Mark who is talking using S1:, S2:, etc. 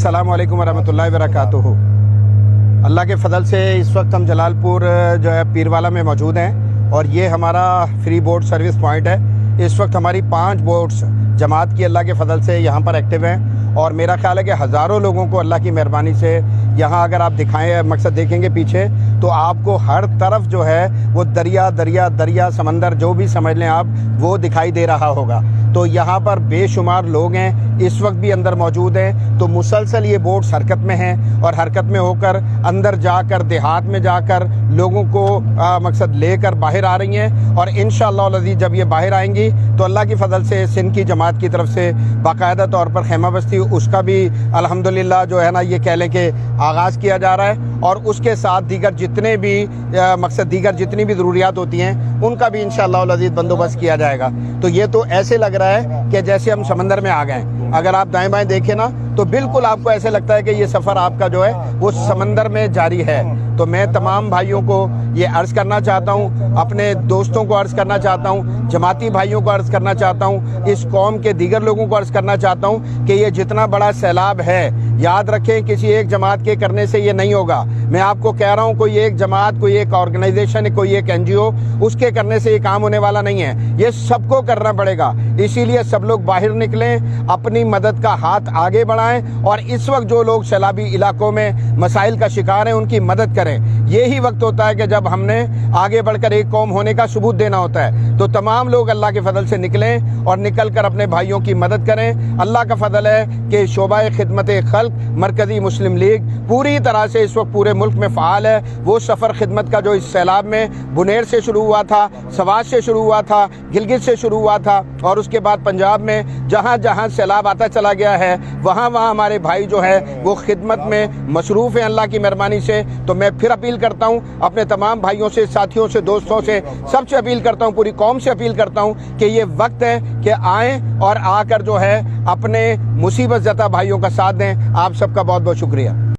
S1: अस्सलाम वालेकुम वरहमतुल्लाहि वबरकातुहू। अल्लाह के फ़ज़ल से इस वक्त हम जलालपुर जो है पीरवाला में मौजूद हैं और ये हमारा फ्री बोट सर्विस पॉइंट है। इस वक्त हमारी 5 बोट्स जमात की अल्लाह के फ़ज़ल से यहाँ पर एक्टिव हैं और मेरा ख्याल है कि हज़ारों लोगों को अल्लाह की मेहरबानी से यहाँ अगर आप दिखाएं मकसद देखेंगे पीछे तो आपको हर तरफ जो है वो दरिया दरिया दरिया समंदर जो भी समझ लें आप वो दिखाई दे रहा होगा। तो यहाँ पर बेशुमार लोग हैं, इस वक्त भी अंदर मौजूद हैं। तो मुसलसल ये बोट्स हरकत में हैं और हरकत में होकर अंदर जाकर देहात में जाकर लोगों को मकसद लेकर बाहर आ रही हैं और इंशाअल्लाह अज़ीज़ जब ये बाहर आएंगी तो अल्लाह की फ़ज़ल से सिंध की जमात की तरफ से बाकायदा तौर पर खैमा बस्ती उसका भी अल्हम्दुलिल्लाह जो है ना ये कह लें कि आगाज़ किया जा रहा है और उसके साथ दीगर जितने भी मकसद दीगर जितनी भी ज़रूरियात होती हैं उनका भी इंशाअल्लाह अज़ीज़ बंदोबस्त किया जाएगा। तो ये तो ऐसे लग रहा है कि जैसे हम समंदर में आ गए। अगर आप दाएं बाएं देखें ना तो बिल्कुल आपको ऐसे लगता है कि ये सफ़र आपका जो है वो समंदर में जारी है। तो मैं तमाम भाइयों को ये अर्ज़ करना चाहता हूँ, अपने दोस्तों को अर्ज़ करना चाहता हूँ, जमाती भाइयों को अर्ज़ करना चाहता हूँ, इस कौम के दीगर लोगों को अर्ज़ करना चाहता हूँ कि ये जितना बड़ा सैलाब है याद रखें किसी एक जमात के करने से ये नहीं होगा। मैं आपको कह रहा हूँ कोई एक जमात, कोई एक ऑर्गेनाइजेशन, कोई एक NGO उसके करने से ये काम होने वाला नहीं है, ये सबको करना पड़ेगा। इसीलिए सब लोग बाहर निकलें, अपनी मदद का हाथ आगे बढ़ाएं और इस वक्त जो लोग सैलाबी इलाकों में मसाइल का शिकार हैं उनकी मदद करें। यही वक्त होता है कि जब हमने आगे बढ़कर एक कौम होने का सबूत देना होता है। तो तमाम लोग अल्लाह के फजल से निकलें और निकल कर अपने भाइयों की मदद करें। अल्लाह का फजल है कि शोबाए खिदमत खल्क मरकज़ी मुस्लिम लीग पूरी तरह से इस वक्त पूरे मुल्क में फ़ाल है। वो सफ़र खिदमत का जो इस सैलाब में बुनेर से शुरू हुआ था, सवात से शुरू हुआ था, गिलगित से शुरू हुआ था और उसके बाद पंजाब में जहाँ जहाँ सैलाब आता चला गया है वहाँ वहाँ हमारे भाई जो है वो खिदमत में मसरूफ़ हैं अल्लाह की मेहरबानी से। तो मैं फिर अपील करता हूँ अपने तमाम भाइयों से, साथियों से, दोस्तों से, सबसे अपील करता हूँ, पूरी कौम से अपील करता हूँ कि ये वक्त है कि आएँ और आकर जो है अपने मुसीबत ज़दा भाइयों का साथ दें। आप सबका बहुत बहुत शुक्रिया।